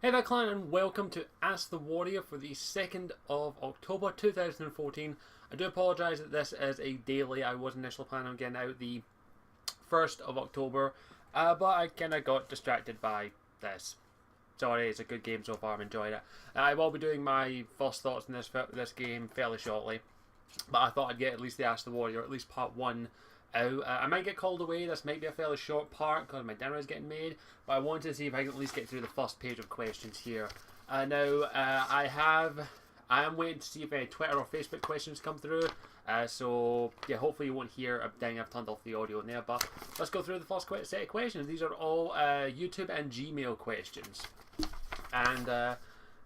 Hey there, Clan, and welcome to Ask the Warrior for the 2nd of October 2014. I do apologise that this is a daily. I was initially planning on getting out the 1st of October, but I kind of got distracted by this. Sorry, it's a good game so far, I'm enjoying it. I will be doing my first thoughts on this game fairly shortly, but I thought I'd get at least the Ask the Warrior, at least part 1 out. I might get called away. This might be a fairly short part because my dinner is getting made, but I wanted to see if I can at least get through the first page of questions here. I am waiting to see if any Twitter or Facebook questions come through. So yeah, hopefully you won't hear. Dang, I've turned off the audio in there, but let's go through the first set of questions. These are all YouTube and Gmail questions, and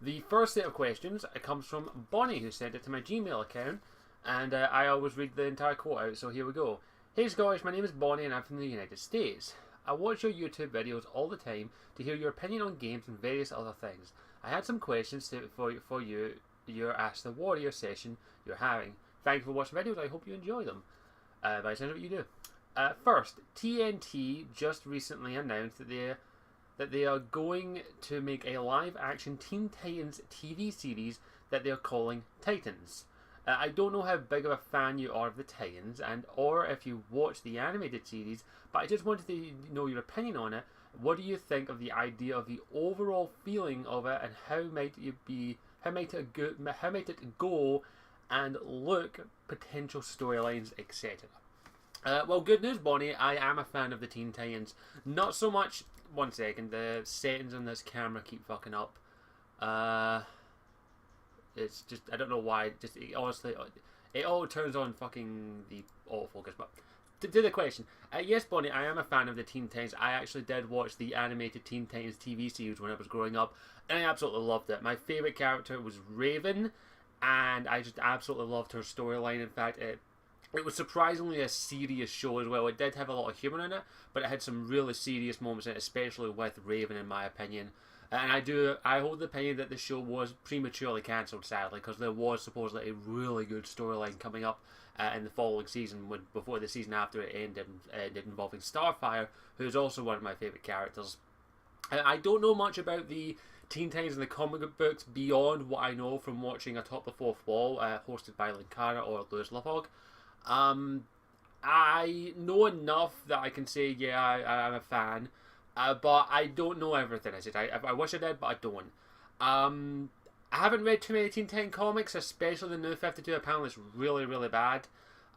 the first set of questions comes from Bonnie, who sent it to my Gmail account, and I always read the entire quote out. So here we go. Hey Scottish, my name is Bonnie and I'm from the United States. I watch your YouTube videos all the time to hear your opinion on games and various other things. I had some questions for your Ask the Warrior session you're having. Thank you for watching videos, I hope you enjoy them. By saying what you do. First, TNT just recently announced that they are going to make a live-action Teen Titans TV series that they're calling Titans. I don't know how big of a fan you are of the Titans, or if you watch the animated series, but I just wanted to know your opinion on it. What do you think of the idea of the overall feeling of it, and how might it go, and look, potential storylines, etc. Well, good news, Bonnie. I am a fan of the Teen Titans. Not so much. One second, the settings on this camera keep fucking up. It's just, I don't know why, honestly, it all turns on fucking the autofocus, but to the question, yes Bonnie, I am a fan of the Teen Titans. I actually did watch the animated Teen Titans TV series when I was growing up, and I absolutely loved it. My favourite character was Raven, and I just absolutely loved her storyline. In fact, it was surprisingly a serious show as well. It did have a lot of humour in it, but it had some really serious moments in it, especially with Raven, in my opinion. And I hold the opinion that the show was prematurely cancelled, sadly, because there was supposedly a really good storyline coming up in the following season, before the season after it ended involving Starfire, who is also one of my favourite characters. I don't know much about the Teen Titans and the comic books beyond what I know from watching Atop the Fourth Wall, hosted by Linkara or Lewis Lovehogue. I know enough that I can say, yeah, I'm a fan. But I don't know everything. I wish I did, but I don't. I haven't read too many Teen Titans comics, especially the new 52. Apparently, it's really, really bad.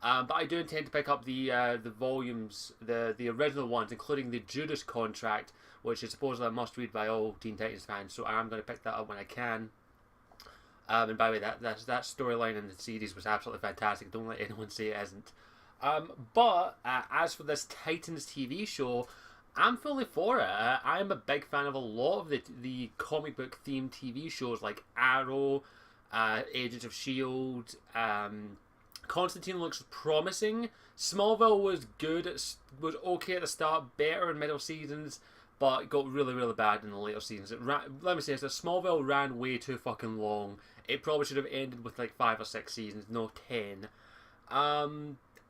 But I do intend to pick up the volumes, the original ones, including the Judas Contract, which is supposedly a must-read by all Teen Titans fans. So I'm going to pick that up when I can. And by the way, that storyline in the series was absolutely fantastic. Don't let anyone say it isn't. But as for this Titans TV show, I'm fully for it. I'm a big fan of a lot of the comic book themed TV shows like Arrow, Agents of S.H.I.E.L.D. Constantine looks promising. Smallville was good. It was okay at the start, better in middle seasons, but got really, really bad in the later seasons. Let me say this, Smallville ran way too fucking long. It probably should have ended with like 5 or 6 seasons, no 10.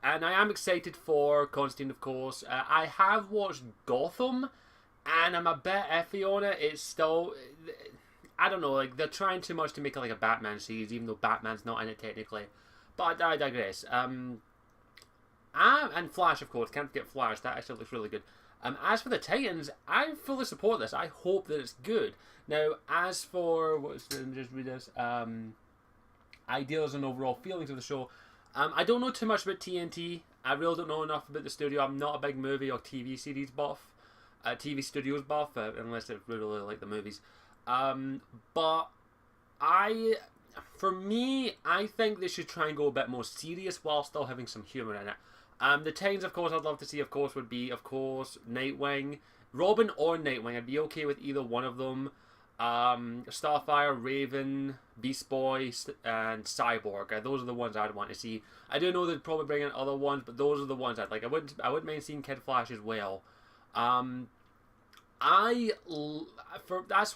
And I am excited for Constantine, of course. I have watched Gotham, and I'm a bit iffy on it. It's still, I don't know, like, they're trying too much to make it like a Batman series, even though Batman's not in it technically. But I digress. And Flash, of course. Can't forget Flash. That actually looks really good. As for the Titans, I fully support this. I hope that it's good. Now, as for, let me just read this, ideas and overall feelings of the show, I don't know too much about TNT. I really don't know enough about the studio. I'm not a big movie or TV series buff, TV studios buff, unless I really like the movies. But for me, I think they should try and go a bit more serious while still having some humour in it. The Titans, of course, I'd love to see, would be, Nightwing. Robin or Nightwing, I'd be okay with either one of them. Starfire, Raven, Beast Boy, and Cyborg. Those are the ones I'd want to see. I do know they'd probably bring in other ones, but those are the ones I'd like. I wouldn't mind seeing Kid Flash as well. That's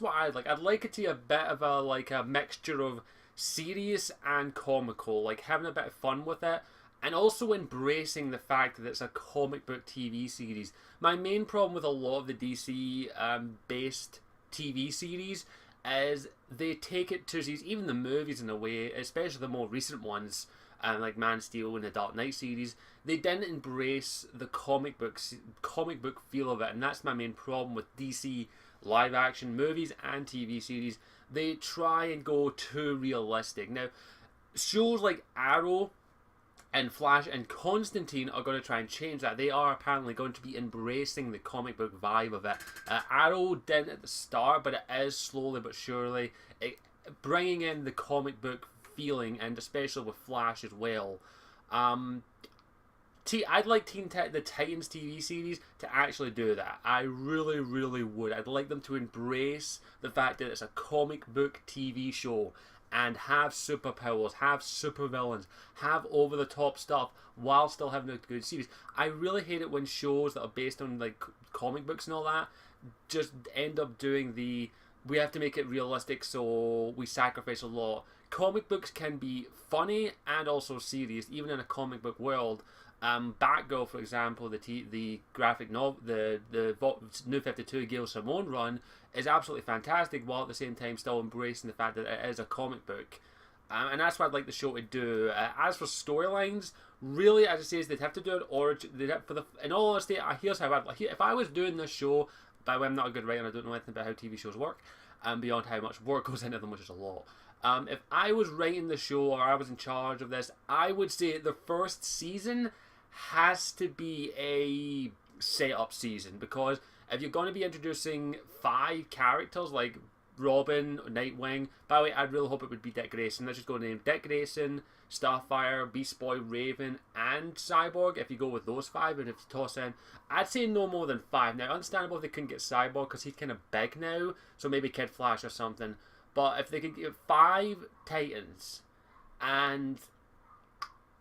what I'd like. I'd like it to be a bit of a mixture of serious and comical, like having a bit of fun with it, and also embracing the fact that it's a comic book TV series. My main problem with a lot of the DC based TV series is they take it to these, even the movies in a way, especially the more recent ones, like Man of Steel and the Dark Knight series, they didn't embrace the comic book feel of it, and that's my main problem with DC live action movies and TV series. They try and go too realistic. Now, shows like Arrow and Flash and Constantine are going to try and change that. They are apparently going to be embracing the comic book vibe of it. Arrow didn't at the start, but it is slowly but surely bringing in the comic book feeling, and especially with Flash as well. I'd like the Titans TV series to actually do that. I really, really would. I'd like them to embrace the fact that it's a comic book TV show and have superpowers, have supervillains, have over-the-top stuff while still having a good series. I really hate it when shows that are based on like comic books and all that just end up doing we have to make it realistic, so we sacrifice a lot. Comic books can be funny and also serious, even in a comic book world. Batgirl, for example, the graphic novel, the New 52 Gail Simone run is absolutely fantastic, while at the same time still embracing the fact that it is a comic book. And that's what I'd like the show to do. As for storylines, really, as I say, is they'd have to do an origin. In all honesty, here's how if I was doing this show, by the way, I'm not a good writer and I don't know anything about how TV shows work, beyond how much work goes into them, which is a lot. If I was writing the show or I was in charge of this, I would say the first season has to be a setup season, because if you're going to be introducing 5 characters like Robin, Nightwing, by the way, I'd really hope it would be Dick Grayson. Let's just go name Dick Grayson, Starfire, Beast Boy, Raven, and Cyborg. If you go with those 5, and if you toss in, I'd say no more than 5. Now, understandable if they couldn't get Cyborg because he's kind of big now, so maybe Kid Flash or something. But if they could get 5 Titans, and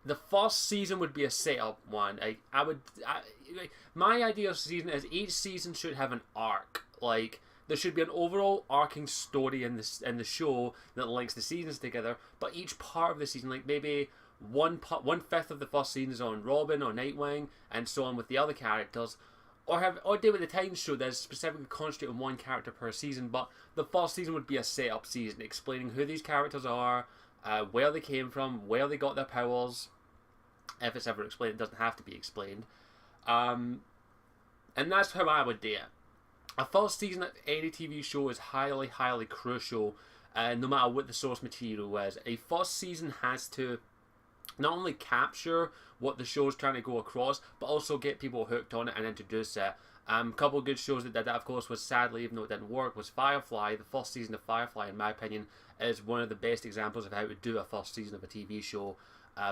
the first season would be a setup one. My idea of season is each season should have an arc. Like, there should be an overall arcing story in the show that links the seasons together. But each part of the season, like maybe 1/5 of the first season is on Robin or Nightwing, and so on with the other characters. Or do with the Titans show that's specifically concentrated on one character per season. But the first season would be a setup season, explaining who these characters are, where they came from, where they got their powers. If it's ever explained, it doesn't have to be explained. And that's how I would do it. A first season of any TV show is highly, highly crucial, no matter what the source material is. A first season has to not only capture what the show's trying to go across, but also get people hooked on it and introduce it. A couple of good shows that did that, of course, was sadly, even though it didn't work, was Firefly. The first season of Firefly, in my opinion, is one of the best examples of how to do a first season of a TV show.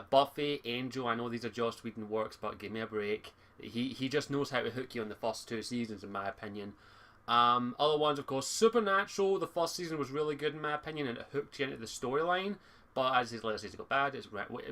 Buffy, Angel, I know these are Joss Whedon works, but give me a break. He just knows how to hook you on the first 2 seasons, in my opinion. Other ones, of course, Supernatural. The first season was really good, in my opinion, and it hooked you into the storyline. But as his later seasons got bad,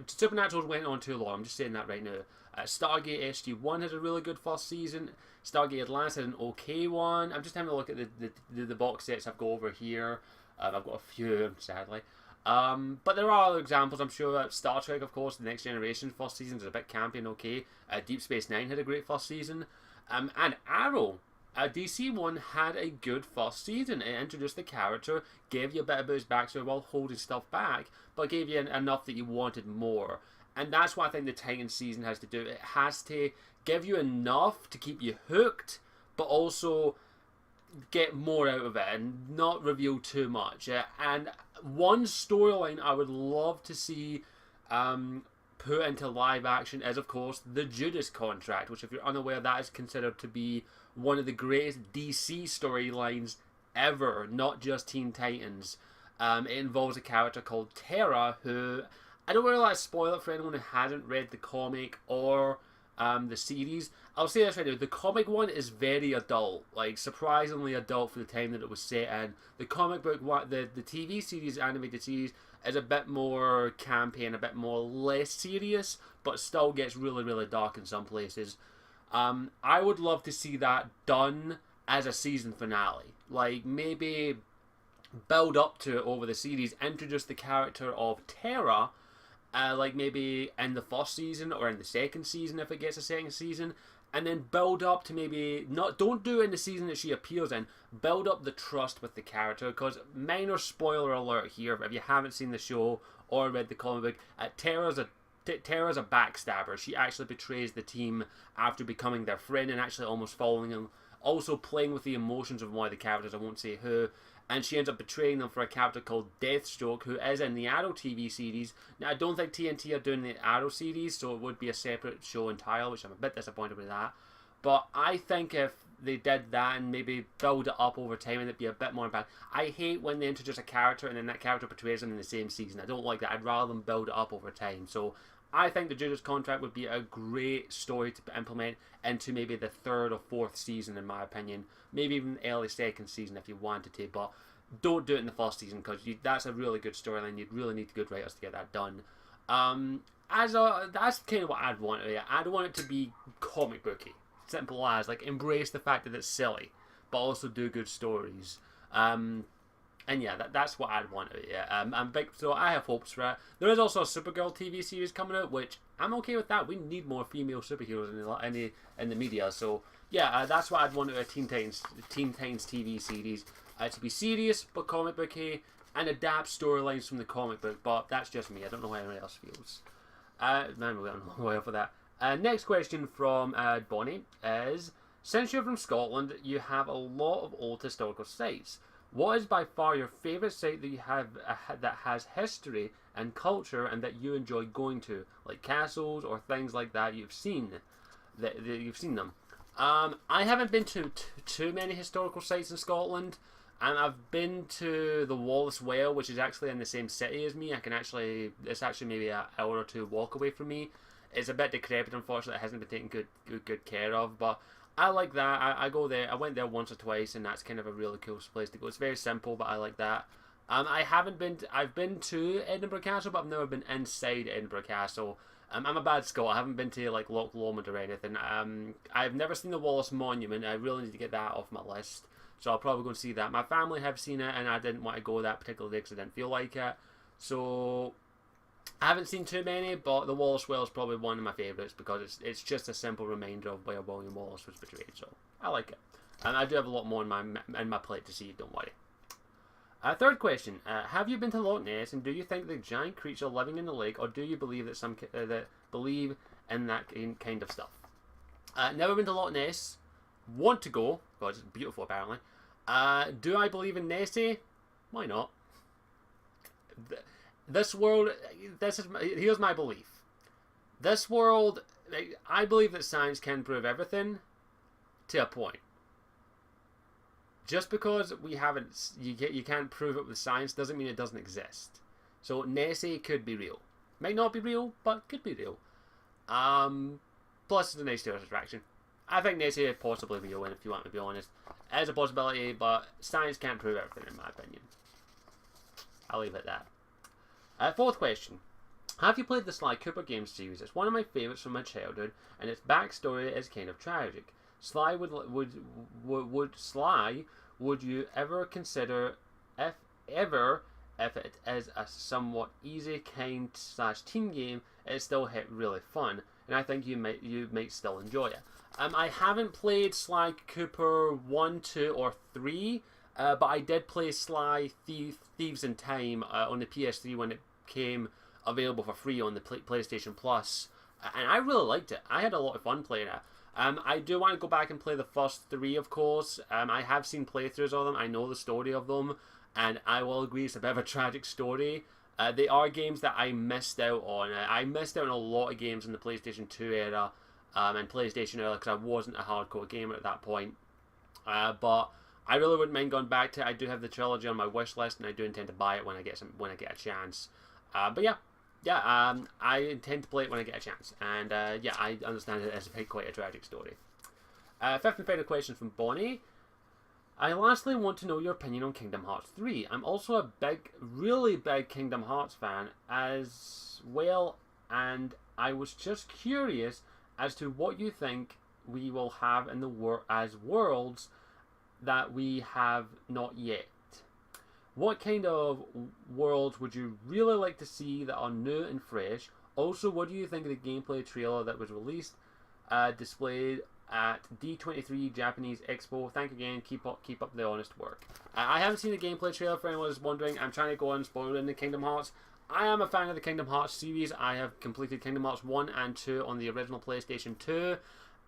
Supernatural went on too long. I'm just saying that right now. Stargate SG-1 has a really good first season. Stargate Atlantis had an okay one. I'm just having a look at the box sets I've got over here. I've got a few, sadly. But there are other examples, I'm sure. Star Trek, of course, The Next Generation first season is a bit campy and okay. Deep Space Nine had a great first season. And Arrow, DC one, had a good first season. It introduced the character, gave you a bit about his backstory while holding stuff back, but gave you enough that you wanted more. And that's what I think the Titans season has to do. It has to give you enough to keep you hooked, but also get more out of it and not reveal too much. And one storyline I would love to see put into live action is, of course, the Judas Contract, which, if you're unaware, that is considered to be one of the greatest DC storylines ever, not just Teen Titans. It involves a character called Terra, who, I don't really like to spoil it for anyone who hasn't read the comic or the series. I'll say this right now, the comic one is very adult, like surprisingly adult for the time that it was set in. The comic book, the TV series, animated series, is a bit more campy and a bit more less serious, but still gets really, really dark in some places. I would love to see that done as a season finale. Like, maybe build up to it over the series, introduce the character of Terra, like maybe in the first season or in the second season if it gets a second season, and then build up to maybe not. Don't do it in the season that she appears in. Build up the trust with the character, because minor spoiler alert here if you haven't seen the show or read the comic book. Tara's a backstabber. She actually betrays the team after becoming their friend and actually almost following them. Also playing with the emotions of one of the characters, I won't say who, and she ends up betraying them for a character called Deathstroke, who is in the Arrow TV series. Now, I don't think TNT are doing the Arrow series, so it would be a separate show entirely, which I'm a bit disappointed with that. But I think if they did that and maybe build it up over time, and it'd be a bit more impact. I hate when they introduce a character and then that character betrays them in the same season. I don't like that. I'd rather them build it up over time. So I think the Judas Contract would be a great story to implement into maybe the third or fourth season, in my opinion. Maybe even early second season if you wanted to, but don't do it in the first season, because that's a really good storyline. You'd really need good writers to get that done. That's kind of what I'd want. I'd want it to be comic booky. Simple as, like, embrace the fact that it's silly, but also do good stories. And yeah, that's what I'd want. I'm big, so I have hopes for it. There is also a Supergirl TV series coming out, which I'm okay with that. We need more female superheroes in the media. So yeah, that's what I'd want a Teen Titans TV series to be serious but comic booky and adapt storylines from the comic book. But that's just me. I don't know how anyone else feels. Man, we're going well for that. Next question from Bonnie is: since you're from Scotland, you have a lot of old historical sites. What is by far your favourite site that you have that has history and culture and that you enjoy going to, like castles or things like that you've seen them? I haven't been to too many historical sites in Scotland, and I've been to the Wallace Well, which is actually in the same city as me. It's actually maybe an hour or two walk away from me. It's a bit decrepit, unfortunately. It hasn't been taken good care of, but I like that. I go there. I went there once or twice, and that's kind of a really cool place to go. It's very simple, but I like that. I've been to Edinburgh Castle, but I've never been inside Edinburgh Castle. I'm a bad Scot. I haven't been to like Loch Lomond or anything. I've never seen the Wallace Monument. I really need to get that off my list, so I'll probably go and see that. My family have seen it, and I didn't want to go that particular day because I didn't feel like it. So I haven't seen too many, but the Wallace Well is probably one of my favourites because it's just a simple reminder of where William Wallace was betrayed. So I like it, and I do have a lot more in my plate to see. Don't worry. Third question: have you been to Loch Ness, and do you think the giant creature living in the lake, or do you believe that believe in that kind of stuff? Never been to Loch Ness. Want to go? God, it's beautiful apparently. Do I believe in Nessie? Why not? This world, here's my belief. This world, I believe that science can prove everything to a point. Just because we haven't, you can't prove it with science doesn't mean it doesn't exist. So Nessie could be real. Might not be real, but could be real. Plus it's a nice tourist attraction. I think Nessie is possibly real, and if you want me to be honest, it is a possibility, but science can't prove everything in my opinion. I'll leave it at that. Fourth question: have you played the Sly Cooper game series? It's one of my favourites from my childhood, and its backstory is kind of tragic. Sly would you ever consider if it is a somewhat easy kind / team game, it's still hit really fun, and I think you might still enjoy it. I haven't played Sly Cooper 1, 2, or 3, but I did play Sly Thieves in Time on the PS3 when it came available for free on the PlayStation Plus, and I really liked it. I had a lot of fun playing it. I do want to go back and play the first 3, of course. I have seen playthroughs of them. I know the story of them, and I will agree it's a bit of a tragic story. They are games that I missed out on. I missed out on a lot of games in the PlayStation 2 era and PlayStation era because I wasn't a hardcore gamer at that point. But I really wouldn't mind going back to it. I do have the trilogy on my wish list, and I do intend to buy it when I get a chance. But yeah. I intend to play it when I get a chance, and yeah, I understand it as quite a tragic story. Fifth and final question from Bonnie. I lastly want to know your opinion on Kingdom Hearts 3. I'm also a really big Kingdom Hearts fan as well, and I was just curious as to what you think we will have in the as worlds that we have not yet. What kind of worlds would you really like to see that are new and fresh? Also, what do you think of the gameplay trailer that was released, displayed at D23 Japanese Expo. Thank you again. Keep up the honest work. I haven't seen the gameplay trailer for anyone who's wondering. I'm trying to go unspoiled in the Kingdom Hearts. I am a fan of the Kingdom Hearts series. I have completed Kingdom Hearts 1 and 2 on the original PlayStation 2.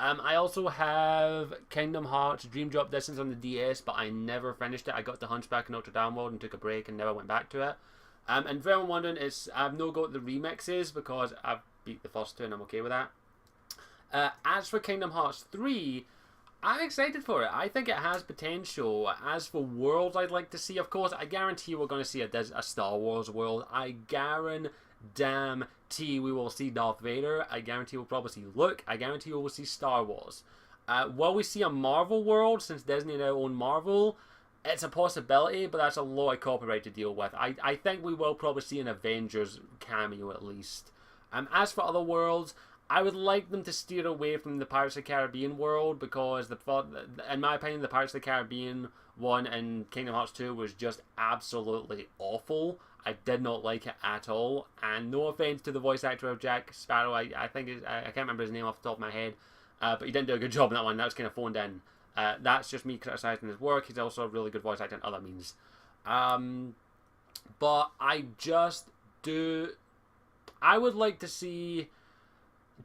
I also have Kingdom Hearts Dream Drop Distance on the DS, but I never finished it. I got to Hunchback of Notre Dame World and took a break and never went back to it. And for anyone wondering, I've no got the remixes because I've beat the first two and I'm okay with that. As for Kingdom Hearts 3, I'm excited for it. I think it has potential. As for worlds I'd like to see, of course, I guarantee we're going to see a Star Wars world. I guarantee we will see Darth Vader. I guarantee we'll probably see Luke. I guarantee we will see Star Wars. Will we see a Marvel world, since Disney now own Marvel? It's a possibility, but that's a lot of copyright to deal with. I think we will probably see an Avengers cameo at least. As for other worlds, I would like them to steer away from the Pirates of the Caribbean world, because in my opinion, the Pirates of the Caribbean one and Kingdom Hearts 2 was just absolutely awful. I did not like it at all, and no offense to the voice actor of Jack Sparrow, I think I can't remember his name off the top of my head, but he didn't do a good job in that one. That was kind of phoned in. That's just me criticising his work. He's also a really good voice actor in other means. But I would like to see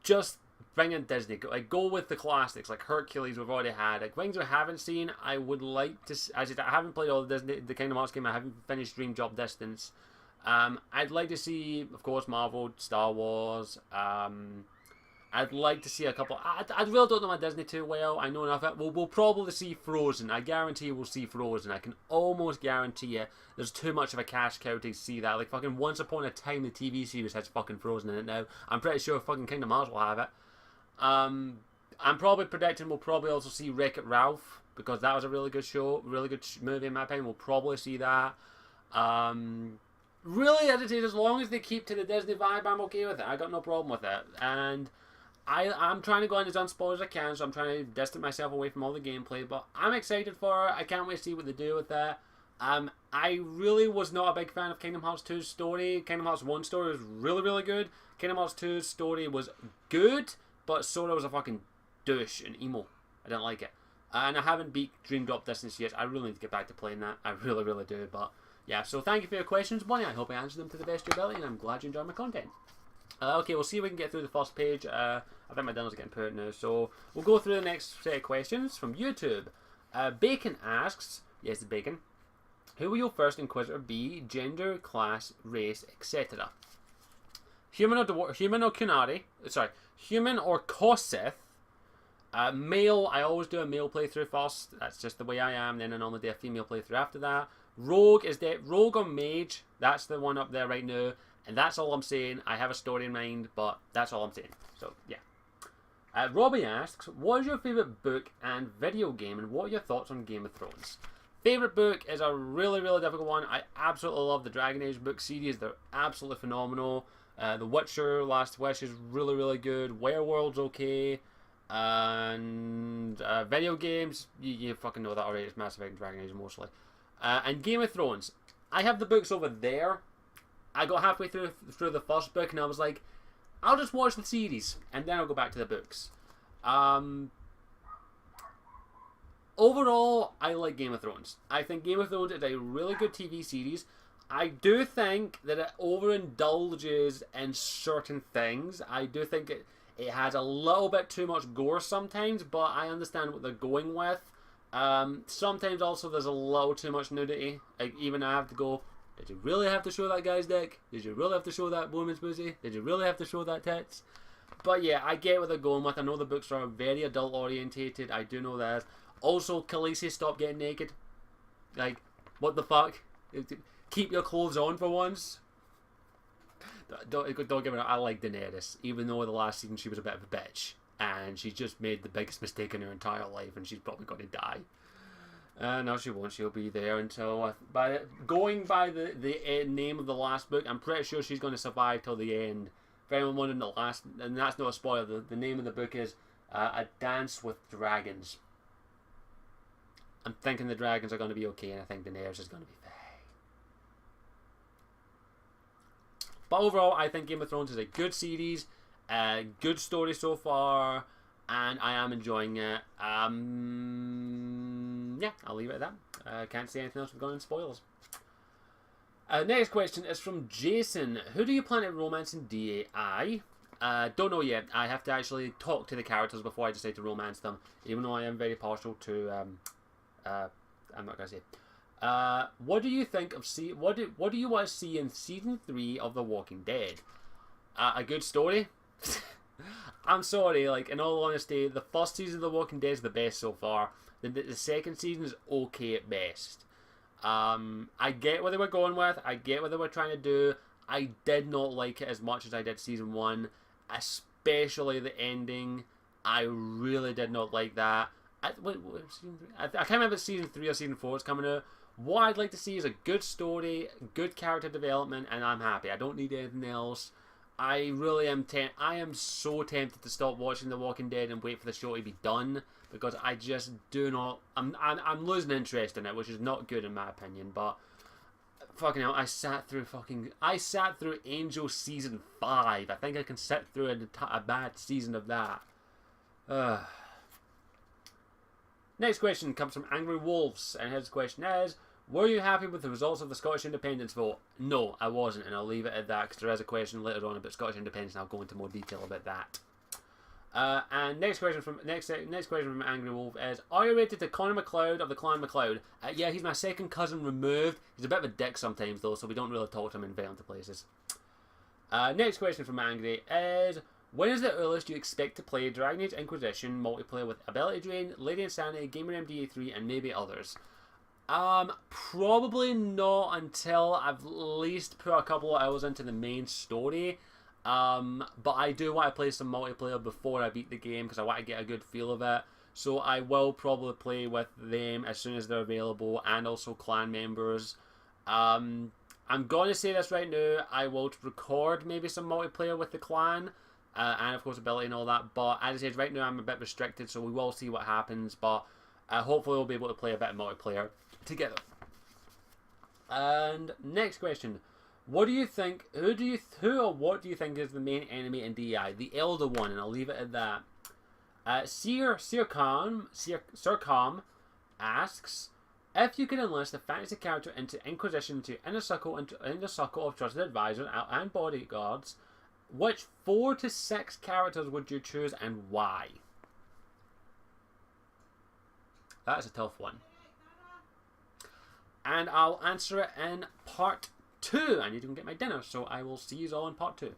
just bring in Disney, go with the classics like Hercules we've already had, like things we haven't seen. I would like to, I haven't played all the Kingdom Hearts game. I haven't finished Dream Drop Distance. I'd like to see, of course, Marvel, Star Wars. I'd like to see a couple. I really don't know my Disney too well. I know enough of it. We'll probably see Frozen. I guarantee we'll see Frozen. I can almost guarantee it. There's too much of a cash cow to see that. Like fucking Once Upon a Time, the TV series has fucking Frozen in it now. I'm pretty sure fucking Kingdom Hearts will have it. I'm probably predicting we'll probably also see Wreck-It Ralph, because that was a really good show, really good movie in my opinion. We'll probably see that. Really, as I say, as long as they keep to the Disney vibe, I'm okay with it. I got no problem with it. And I'm trying to go in as unspoiled as I can, so I'm trying to distance myself away from all the gameplay, but I'm excited for it. I can't wait to see what they do with that. I really was not a big fan of Kingdom Hearts 2's story. Kingdom Hearts 1 story was really, really good. Kingdom Hearts 2's story was good, but Sora was a fucking douche and emo. I didn't like it. And I haven't beat Dream Drop Distance yet. I really need to get back to playing that. I really, really do. But yeah, so thank you for your questions, Bonnie. I hope I answered them to the best of your ability, and I'm glad you enjoyed my content. Okay, we'll see if we can get through the first page. I think my dinner's getting put now, so we'll go through the next set of questions from YouTube. Bacon asks, yes, the Bacon, who will your first Inquisitor be? Gender, class, race, etc. Human or Kunari? Sorry, human or Kossith? Male, I always do a male playthrough first. That's just the way I am. Then I normally do a female playthrough after that. Rogue is Rogue or Mage? That's the one up there right now. And that's all I'm saying. I have a story in mind, but that's all I'm saying. So, yeah. Robbie asks, what is your favourite book and video game, and what are your thoughts on Game of Thrones? Favourite book is a really, really difficult one. I absolutely love the Dragon Age book series. They're absolutely phenomenal. The Witcher, Last Wish is really, really good. Werewolves, okay. And video games, you fucking know that already. It's Mass Effect and Dragon Age mostly. And Game of Thrones. I have the books over there. I got halfway through the first book and I was like, I'll just watch the series and then I'll go back to the books. Overall, I like Game of Thrones. I think Game of Thrones is a really good TV series. I do think that it overindulges in certain things. I do think it has a little bit too much gore sometimes, but I understand what they're going with. Sometimes also there's a little too much nudity. Like, even I have to go, did you really have to show that guy's dick? Did you really have to show that woman's pussy? Did you really have to show that tits? But yeah, I get what they're going with. I know the books are very adult orientated. I do know that. Also, Khaleesi, stop getting naked. Like, what the fuck? Keep your clothes on for once. Don't get me wrong, I like Daenerys, even though the last season she was a bit of a bitch. And she just made the biggest mistake in her entire life, and she's probably going to die. No, she won't. She'll be there until... going by the name of the last book, I'm pretty sure she's going to survive till the end. If anyone wondering, the last... And that's not a spoiler. The name of the book is A Dance with Dragons. I'm thinking the dragons are going to be okay, and I think Daenerys is going to be fine. But overall, I think Game of Thrones is a good series. Good story so far. and I am enjoying it. Yeah, I'll leave it at that. Can't say anything else without going into spoilers. Next question is from Jason. Who do you plan to romance in DAI? Don't know yet. I have to actually talk to the characters before I decide to romance them, even though I am very partial to I'm not gonna say. What do you think of what do you want to see in season 3 of The Walking Dead? A good story. I'm sorry, like, in all honesty, the first season of The Walking Dead is the best so far. The second season is okay at best. I get what they were going with. I get what they were trying to do. I did not like it as much as I did season 1, especially the ending. I really did not like that. What season 3? I can't remember if season 3 or season 4 is coming out. What I'd like to see is a good story, good character development, and I'm happy. I don't need anything else. I really am I am so tempted to stop watching The Walking Dead and wait for the show to be done, because I just do not. I'm losing interest in it, which is not good in my opinion. But fucking hell, I sat through Angel season 5. I think I can sit through a bad season of that. Next question comes from Angry Wolves, and his question is: were you happy with the results of the Scottish independence vote? No, I wasn't, and I'll leave it at that, because there is a question later on about Scottish independence, and I'll go into more detail about that. And next question from Angry Wolf is: are you related to Connor MacLeod of the Clan MacLeod? Yeah, he's my second cousin removed. He's a bit of a dick sometimes though, so we don't really talk to him and invite him to places. Next question from Angry is: when is the earliest you expect to play Dragon Age Inquisition multiplayer with Ability Drain, Lady Insanity, Gamer MDA3, and maybe others? Probably not until I've at least put a couple of hours into the main story. But I do want to play some multiplayer before I beat the game, because I want to get a good feel of it. So I will probably play with them as soon as they're available, and also clan members. I'm going to say this right now: I will record maybe some multiplayer with the clan, and of course Ability and all that. But as I said, right now I'm a bit restricted, so we will see what happens. But hopefully we'll be able to play a bit of multiplayer together. And next question: what do you think? Who or what do you think is the main enemy in DI? The Elder One, and I'll leave it at that. Sircom asks: if you could enlist a fantasy character into Inquisition to inner circle of trusted advisors and bodyguards, which 4 to 6 characters would you choose and why? That's a tough one. And I'll answer it in part 2. I need to go get my dinner, so I will see you all in part 2.